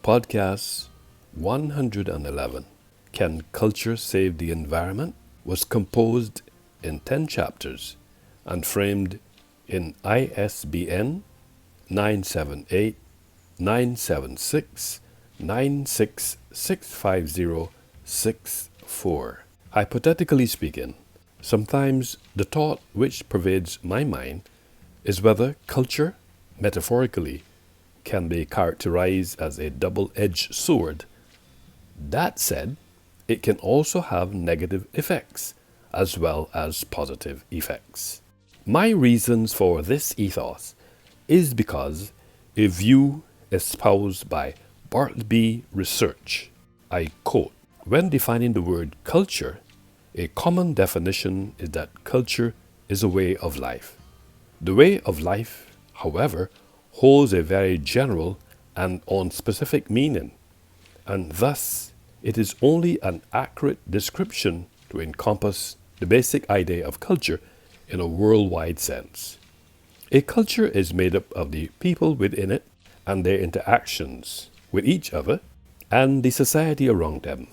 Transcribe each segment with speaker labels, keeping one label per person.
Speaker 1: Podcast 111, Can Culture Save the Environment?, was composed in 10 chapters and framed in ISBN 978 976 9665064. Hypothetically speaking, sometimes the thought which pervades my mind is whether culture, metaphorically, can be characterized as a double-edged sword. That said, it can also have negative effects as well as positive effects. My reasons for this ethos is because a view espoused by Bartleby Research, I quote, "When defining the word culture, a common definition is that culture is a way of life. The way of life, however, holds a very general and unspecific meaning, and thus it is only an accurate description to encompass the basic idea of culture in a worldwide sense. A culture is made up of the people within it and their interactions with each other and the society around them.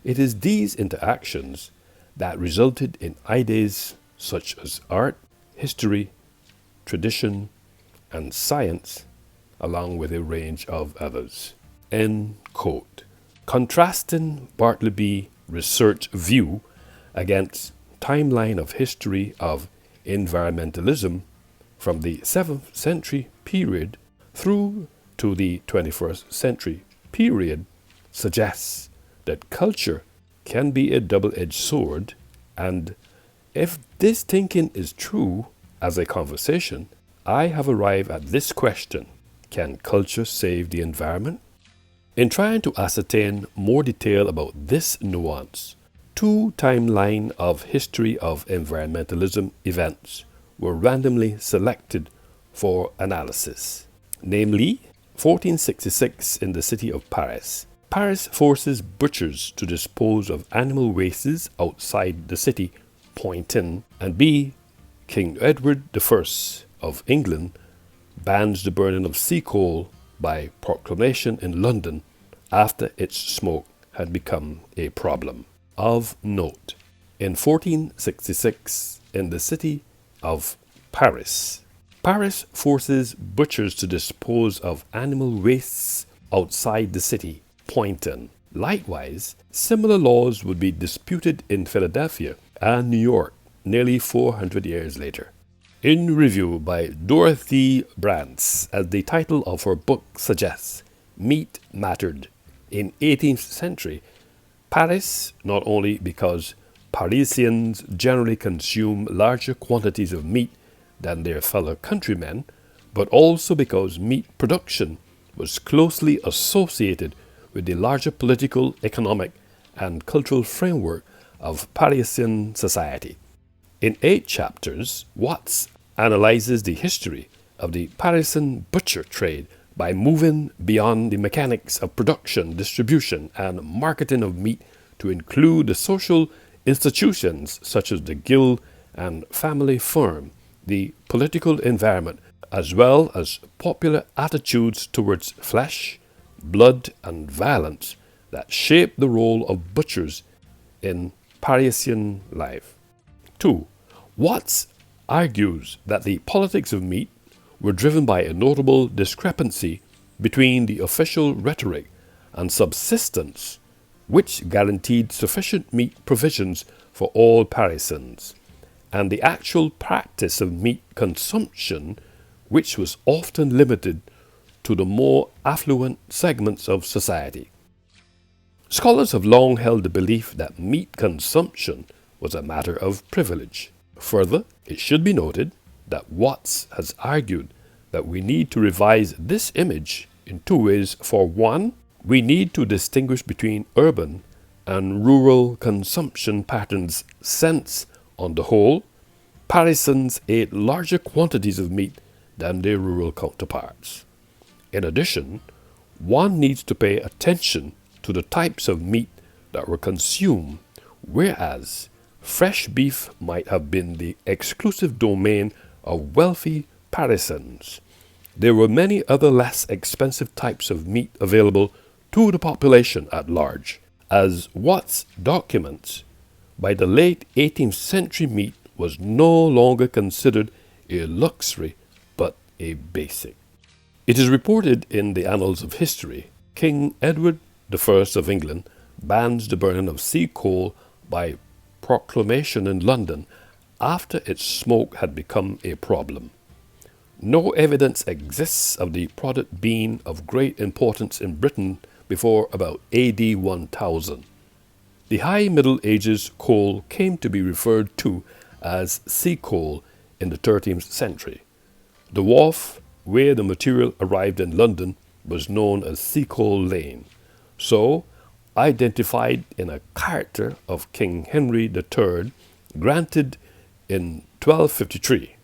Speaker 1: It is these interactions that resulted in ideas such as art, history, tradition, and science, along with a range of others." End quote. Contrasting Bartleby Research view against timeline of history of environmentalism from the 7th century period through to the 21st century period suggests that culture can be a double-edged sword, and if this thinking is true as a conversation, I have arrived at this question: can culture save the environment? In trying to ascertain more detail about this nuance, 2 timelines of history of environmentalism events were randomly selected for analysis, namely 1466 in the city of Paris. Paris forces butchers to dispose of animal wastes outside the city, Pointin, and B. King Edward I of England bans the burning of sea coal by proclamation in London after its smoke had become a problem. Of note, in 1466, in the city of Paris, Paris forces butchers to dispose of animal wastes outside the city, Pointin. Likewise, similar laws would be disputed in Philadelphia and New York nearly 400 years later. In review by Dorothy Brantz, as the title of her book suggests, Meat Mattered. In 18th century, Paris, not only because Parisians generally consume larger quantities of meat than their fellow countrymen, but also because meat production was closely associated with the larger political, economic, and cultural framework of Parisian society. In 8 chapters, Watts analyzes the history of the Parisian butcher trade by moving beyond the mechanics of production, distribution, and marketing of meat to include the social institutions such as the guild and family firm, the political environment, as well as popular attitudes towards flesh, blood, and violence that shape the role of butchers in Parisian life. 2. Watts argues that the politics of meat were driven by a notable discrepancy between the official rhetoric and subsistence, which guaranteed sufficient meat provisions for all Parisians, and the actual practice of meat consumption, which was often limited to the more affluent segments of society. Scholars have long held the belief that meat consumption was a matter of privilege. Further, it should be noted that Watts has argued that we need to revise this image in 2 ways. For one, we need to distinguish between urban and rural consumption patterns since, on the whole, Parisians ate larger quantities of meat than their rural counterparts. In addition, one needs to pay attention to the types of meat that were consumed, whereas fresh beef might have been the exclusive domain of wealthy Parisians, there were many other less expensive types of meat available to the population at large. As Watts documents, by the late 18th century meat was no longer considered a luxury but a basic. It is reported in the annals of history, King Edward I of England bans the burning of sea coal by proclamation in London after its smoke had become a problem. No evidence exists of the product being of great importance in Britain before about AD 1000. The High Middle Ages coal came to be referred to as sea coal in the 13th century. The wharf where the material arrived in London was known as Sea Coal Lane, so identified in a charter of King Henry III, granted in 1253.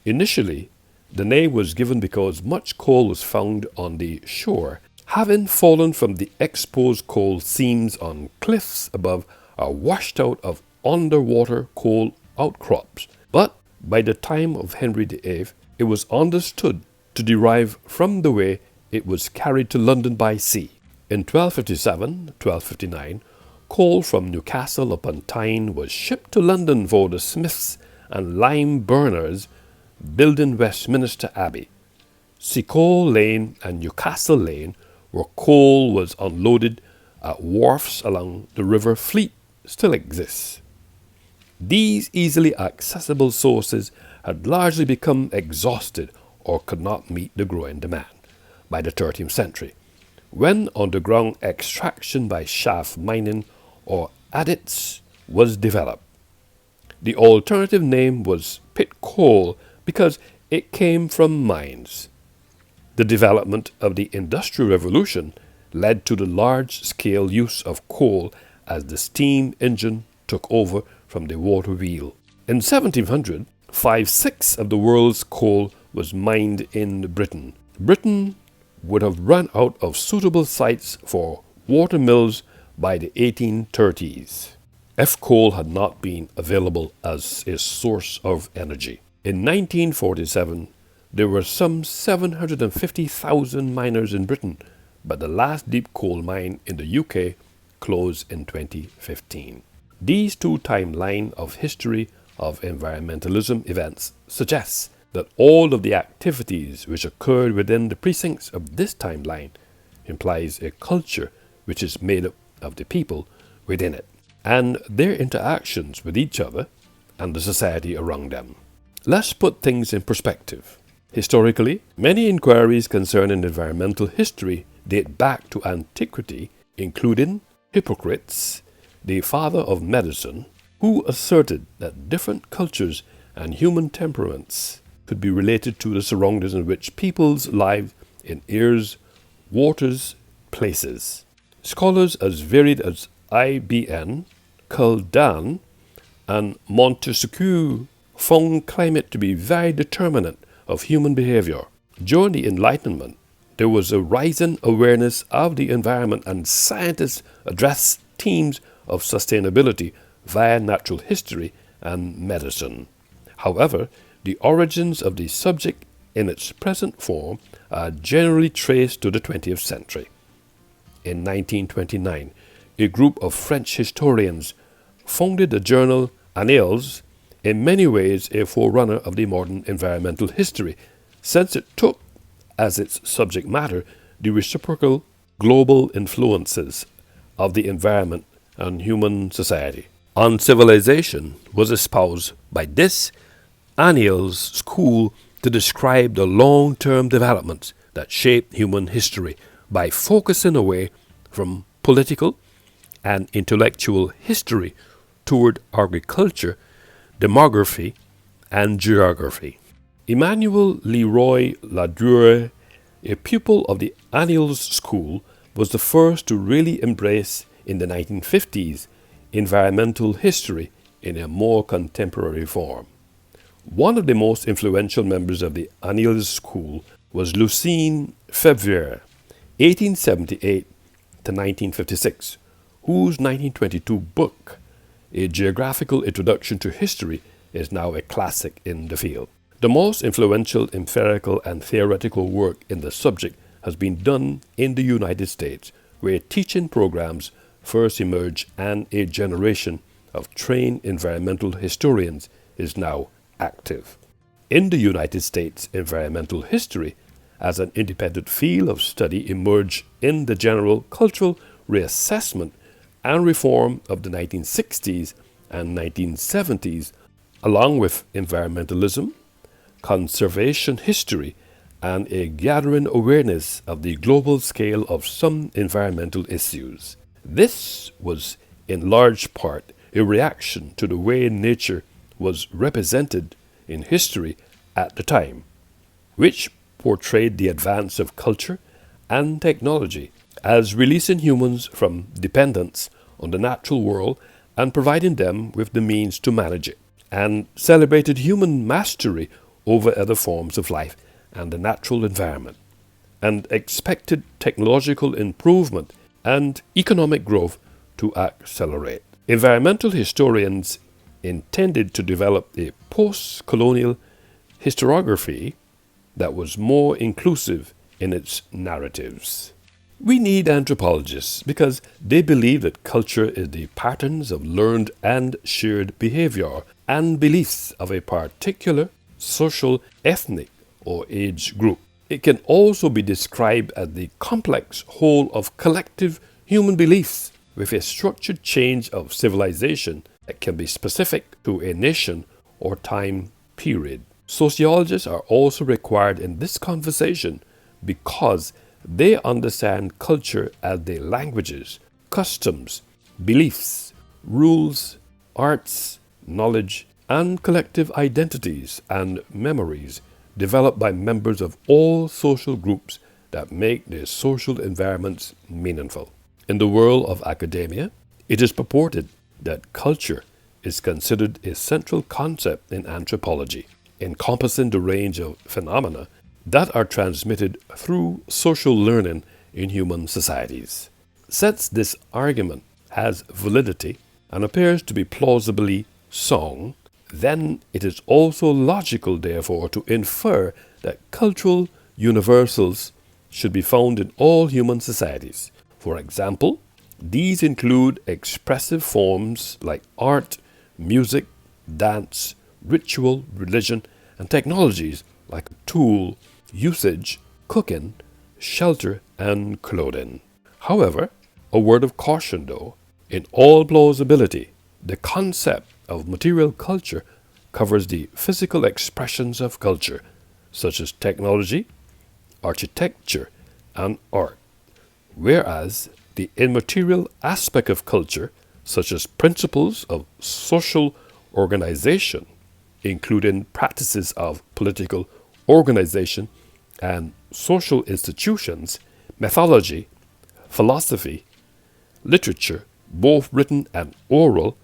Speaker 1: Initially, the name was given because much coal was found on the shore, having fallen from the exposed coal seams on cliffs above or washed out of underwater coal outcrops. But by the time of Henry VIII, it was understood to derive from the way it was carried to London by sea. In 1257-1259, coal from Newcastle upon Tyne was shipped to London for the smiths and lime burners building Westminster Abbey. Sea Coal Lane and Newcastle Lane, where coal was unloaded at wharfs along the River Fleet, still exists. These easily accessible sources had largely become exhausted or could not meet the growing demand by the 13th century, when underground extraction by shaft mining or adits was developed. The alternative name was pit coal because it came from mines. The development of the Industrial Revolution led to the large-scale use of coal as the steam engine took over from the water wheel. In 1700, 5/6 of the world's coal was mined in Britain. Britain would have run out of suitable sites for water mills by the 1830s if coal had not been available as a source of energy. In 1947, there were some 750,000 miners in Britain, but the last deep coal mine in the UK closed in 2015. These two timelines of history of environmentalism events suggests that all of the activities which occurred within the precincts of this timeline implies a culture which is made up of the people within it and their interactions with each other and the society around them. Let's put things in perspective. Historically, many inquiries concerning environmental history date back to antiquity, including Hippocrates, the father of medicine, who asserted that different cultures and human temperaments could be related to the surroundings in which people's lives in airs, waters, places. Scholars as varied as ISBN, Culdan, and Montesquieu found climate to be very determinant of human behavior. During the Enlightenment, there was a rising awareness of the environment, and scientists addressed themes of sustainability via natural history and medicine. However, the origins of the subject in its present form are generally traced to the 20th century. In 1929, a group of French historians founded the journal Annales, in many ways a forerunner of the modern environmental history, since it took as its subject matter the reciprocal global influences of the environment on human society. On civilization was espoused by this Annales school to describe the long-term developments that shaped human history by focusing away from political and intellectual history toward agriculture, demography, and geography. Emmanuel Leroy Ladure, a pupil of the Annales School, was the first to really embrace, in the 1950s, environmental history in a more contemporary form. One of the most influential members of the Annales School was Lucien Febvre, 1878 to 1956, whose 1922 book, A Geographical Introduction to History, is now a classic in the field. The most influential empirical and theoretical work in the subject has been done in the United States, where teaching programs first emerged and a generation of trained environmental historians is now active. In the United States, environmental history as an independent field of study emerged in the general cultural reassessment and reform of the 1960s and 1970s, along with environmentalism, conservation history, and a gathering awareness of the global scale of some environmental issues. This was in large part a reaction to the way nature was represented in history at the time, which portrayed the advance of culture and technology as releasing humans from dependence on the natural world and providing them with the means to manage it, and celebrated human mastery over other forms of life and the natural environment, and expected technological improvement and economic growth to accelerate. Environmental historians intended to develop a post-colonial historiography that was more inclusive in its narratives. We need anthropologists because they believe that culture is the patterns of learned and shared behavior and beliefs of a particular social, ethnic, or age group. It can also be described as the complex whole of collective human beliefs with a structured change of civilization that can be specific to a nation or time period. Sociologists are also required in this conversation because they understand culture as the languages, customs, beliefs, rules, arts, knowledge, and collective identities and memories developed by members of all social groups that make their social environments meaningful. In the world of academia, it is purported that culture is considered a central concept in anthropology, encompassing the range of phenomena that are transmitted through social learning in human societies. Since this argument has validity and appears to be plausibly sound, then it is also logical, therefore, to infer that cultural universals should be found in all human societies. For example, these include expressive forms like art, music, dance, ritual, religion, and technologies like tool, usage, cooking, shelter, and clothing. However, a word of caution though, in all plausibility, the concept of material culture covers the physical expressions of culture, such as technology, architecture, and art, whereas the immaterial aspect of culture, such as principles of social organization, including practices of political organization and social institutions, mythology, philosophy, literature, both written and oral,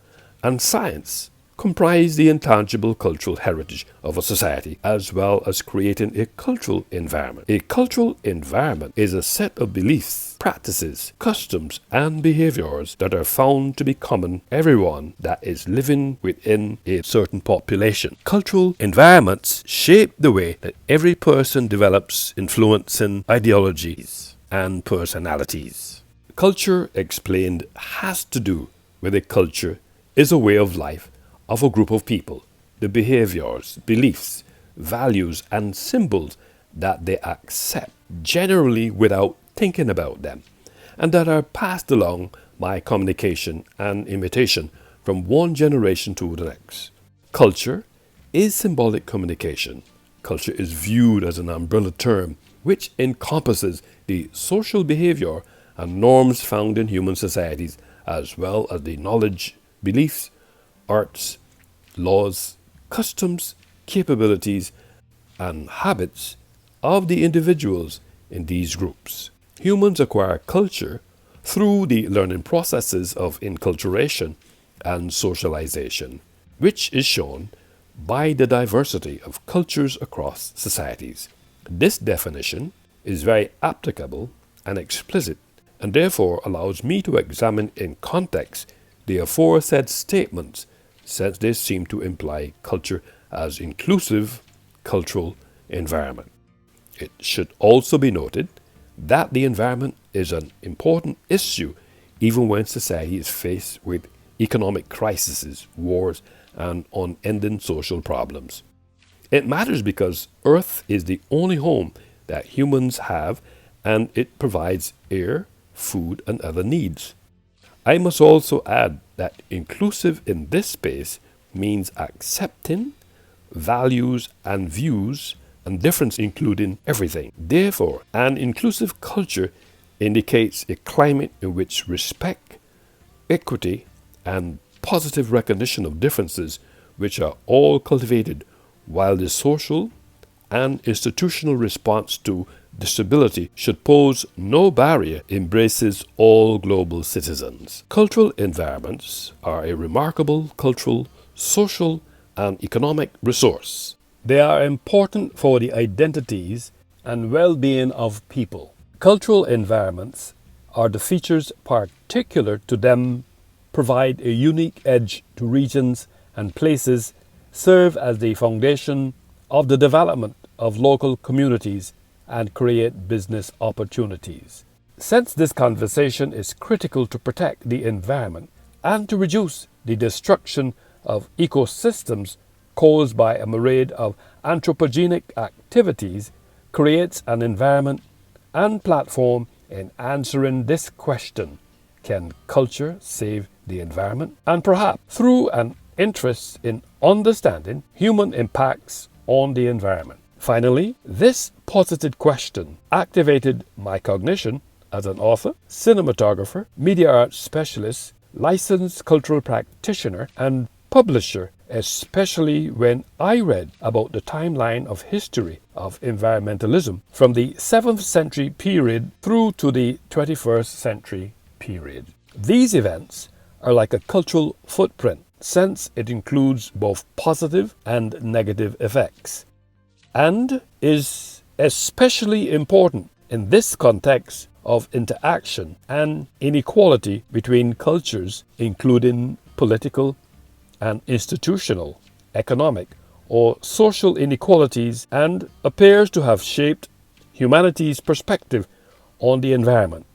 Speaker 1: and science, comprise the intangible cultural heritage of a society, as well as creating a cultural environment. A cultural environment is a set of beliefs, practices, customs, and behaviors that are found to be common to everyone that is living within a certain population. Cultural environments shape the way that every person develops, influencing ideologies and personalities. Culture, explained, has to do with a culture is a way of life of a group of people, the behaviors, beliefs, values, and symbols that they accept, generally without thinking about them, and that are passed along by communication and imitation from one generation to the next. Culture is symbolic communication. Culture is viewed as an umbrella term which encompasses the social behavior and norms found in human societies, as well as the knowledge, beliefs, arts, laws, customs, capabilities, and habits of the individuals in these groups. Humans acquire culture through the learning processes of enculturation and socialization, which is shown by the diversity of cultures across societies. This definition is very applicable and explicit, and therefore allows me to examine in context the aforesaid statements, since they seem to imply culture as inclusive cultural environment. It should also be noted that the environment is an important issue even when society is faced with economic crises, wars, and unending social problems. It matters because Earth is the only home that humans have, and it provides air, food, and other needs. I must also add that inclusive in this space means accepting values and views and difference, including everything. Therefore, an inclusive culture indicates a climate in which respect, equity, and positive recognition of differences, which are all cultivated, while the social and institutional response to disability should pose no barrier, embraces all global citizens. Cultural environments are a remarkable cultural, social, and economic resource. They are important for the identities and well-being of people. Cultural environments are the features particular to them, provide a unique edge to regions and places, serve as the foundation of the development of local communities, and create business opportunities. Since this conversation is critical to protect the environment and to reduce the destruction of ecosystems caused by a myriad of anthropogenic activities, creates an environment and platform in answering this question: can culture save the environment? And perhaps through an interest in understanding human impacts on the environment. Finally, this posited question activated my cognition as an author, cinematographer, media arts specialist, licensed cultural practitioner, and publisher, especially when I read about the timeline of history of environmentalism from the 7th century period through to the 21st century period. These events are like a cultural footprint, since it includes both positive and negative effects, and is especially important in this context of interaction and inequality between cultures, including political and institutional, economic, or social inequalities, and appears to have shaped humanity's perspective on the environment,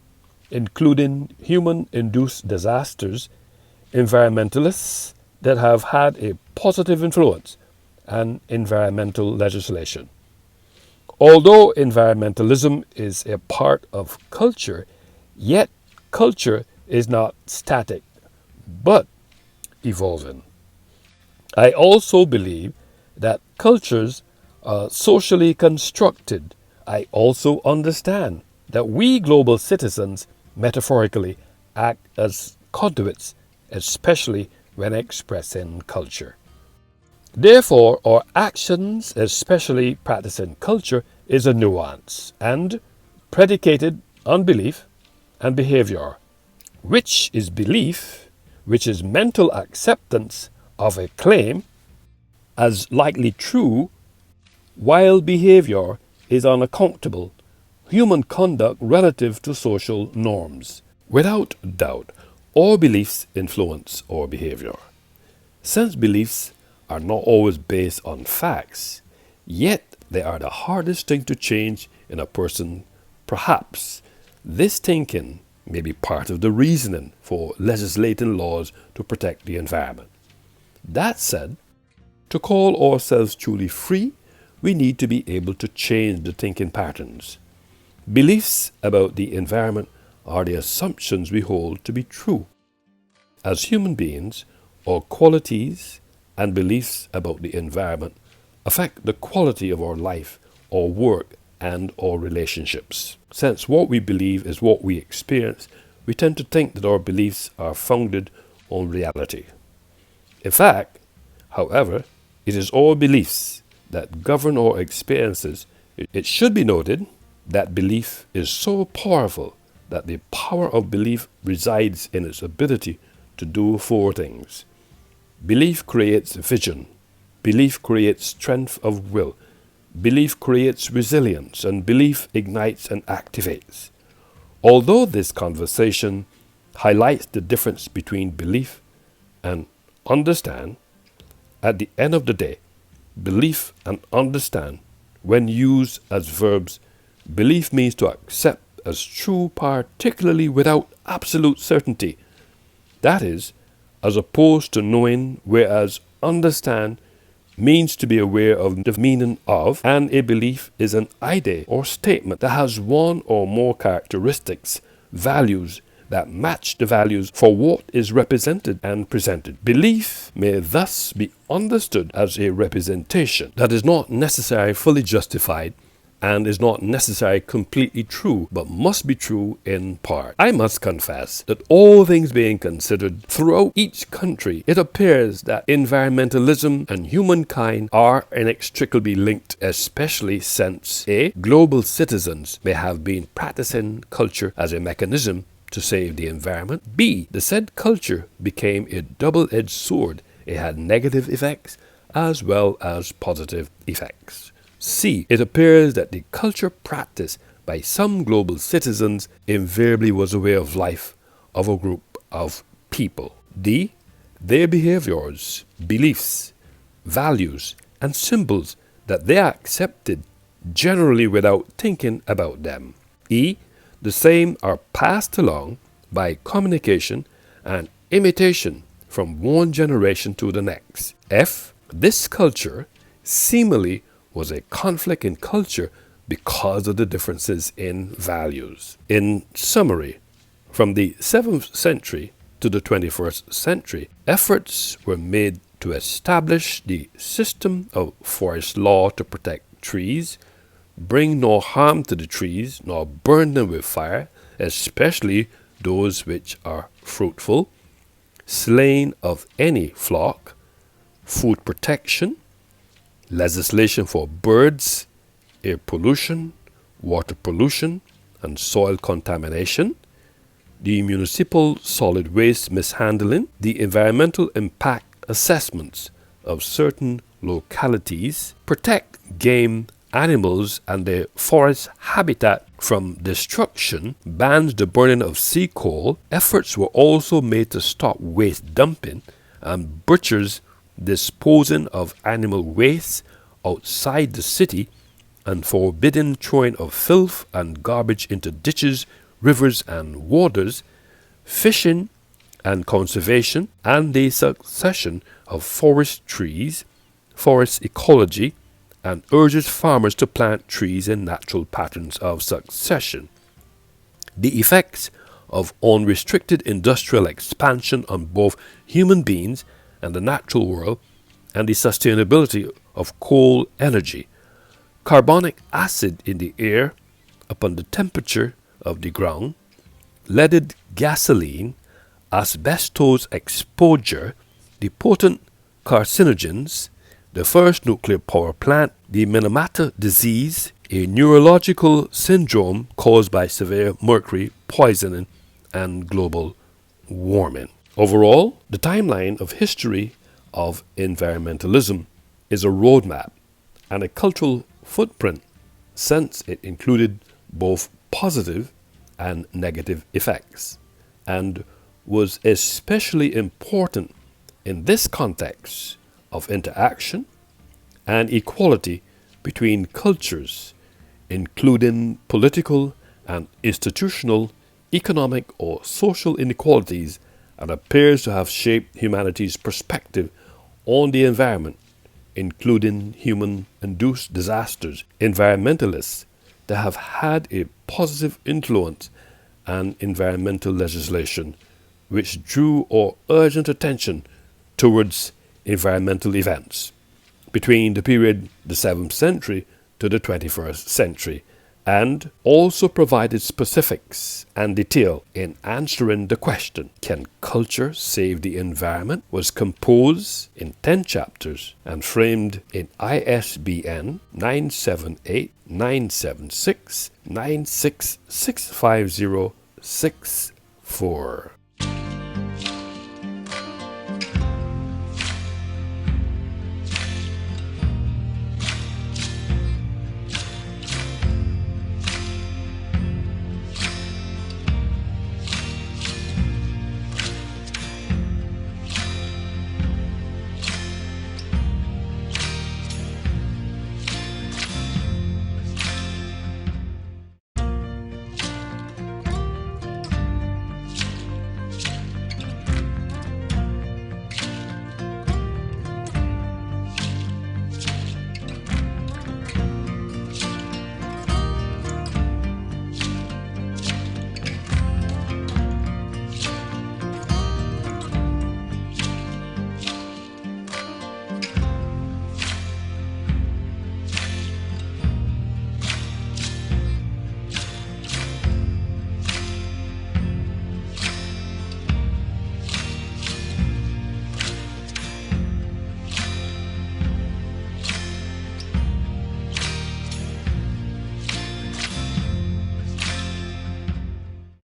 Speaker 1: including human-induced disasters, environmentalists that have had a positive influence, and environmental legislation. Although environmentalism is a part of culture, yet culture is not static, but evolving. I also believe that cultures are socially constructed. I also understand that we global citizens metaphorically act as conduits, especially when expressing culture. Therefore, our actions, especially practicing culture, is a nuance and predicated on belief and behavior. Which is belief, which is mental acceptance of a claim as likely true, while behavior is unaccountable human conduct relative to social norms. Without doubt, all beliefs influence our behavior. Since beliefs are not always based on facts, yet they are the hardest thing to change in a person. Perhaps this thinking may be part of the reasoning for legislating laws to protect the environment. That said, to call ourselves truly free, we need to be able to change the thinking patterns. Beliefs about the environment are the assumptions we hold to be true. As human beings, our qualities and beliefs about the environment affect the quality of our life, our work, and our relationships. Since what we believe is what we experience, we tend to think that our beliefs are founded on reality. In fact, however, it is our beliefs that govern our experiences. It should be noted that belief is so powerful that the power of belief resides in its ability to do four things. Belief creates vision. Belief creates strength of will. Belief creates resilience, and belief ignites and activates. Although this conversation highlights the difference between belief and understand, at the end of the day, belief, and understand. When used as verbs, belief means to accept as true, particularly without absolute certainty. That is, as opposed to knowing, whereas understand means to be aware of the meaning of, and a belief is an idea or statement that has one or more characteristics, values, that match the values for what is represented and presented. Belief may thus be understood as a representation that is not necessarily fully justified and is not necessarily completely true, but must be true in part. I must confess that all things being considered, throughout each country, it appears that environmentalism and humankind are inextricably linked, especially since A. Global citizens may have been practicing culture as a mechanism to save the environment. B. The said culture became a double-edged sword. It had negative effects as well as positive effects. C. It appears that the culture practiced by some global citizens invariably was a way of life of a group of people. D. Their behaviors, beliefs, values, and symbols that they accepted generally without thinking about them. E. The same are passed along by communication and imitation from one generation to the next. F. This culture seemingly was a conflict in culture because of the differences in values. In summary, from the 7th century to the 21st century, efforts were made to establish the system of forest law to protect trees, bring no harm to the trees, nor burn them with fire, especially those which are fruitful, slaying of any flock, food protection, legislation for birds, air pollution, water pollution, and soil contamination, the municipal solid waste mishandling, the environmental impact assessments of certain localities, protect game animals and their forest habitat from destruction, bans the burning of sea coal. Efforts were also made to stop waste dumping and butchers disposing of animal waste outside the city, and forbidding throwing of filth and garbage into ditches, rivers, and waters, fishing and conservation, and the succession of forest trees, forest ecology, and urges farmers to plant trees in natural patterns of succession. The effects of unrestricted industrial expansion on both human beings and the natural world, and the sustainability of coal energy, carbonic acid in the air upon the temperature of the ground, leaded gasoline, asbestos exposure, the potent carcinogens, the first nuclear power plant, the Minamata disease, a neurological syndrome caused by severe mercury poisoning, and global warming. Overall, the timeline of history of environmentalism is a roadmap and a cultural footprint, since it included both positive and negative effects, and was especially important in this context of interaction and equality between cultures, including political and institutional, economic or social inequalities, and appears to have shaped humanity's perspective on the environment, including human-induced disasters. Environmentalists that have had a positive influence and environmental legislation which drew our urgent attention towards environmental events between the period the 7th century to the 21st century, and also provided specifics and detail in answering the question, can culture save the environment? Was composed in 10 chapters and framed in ISBN 978-976-9665064.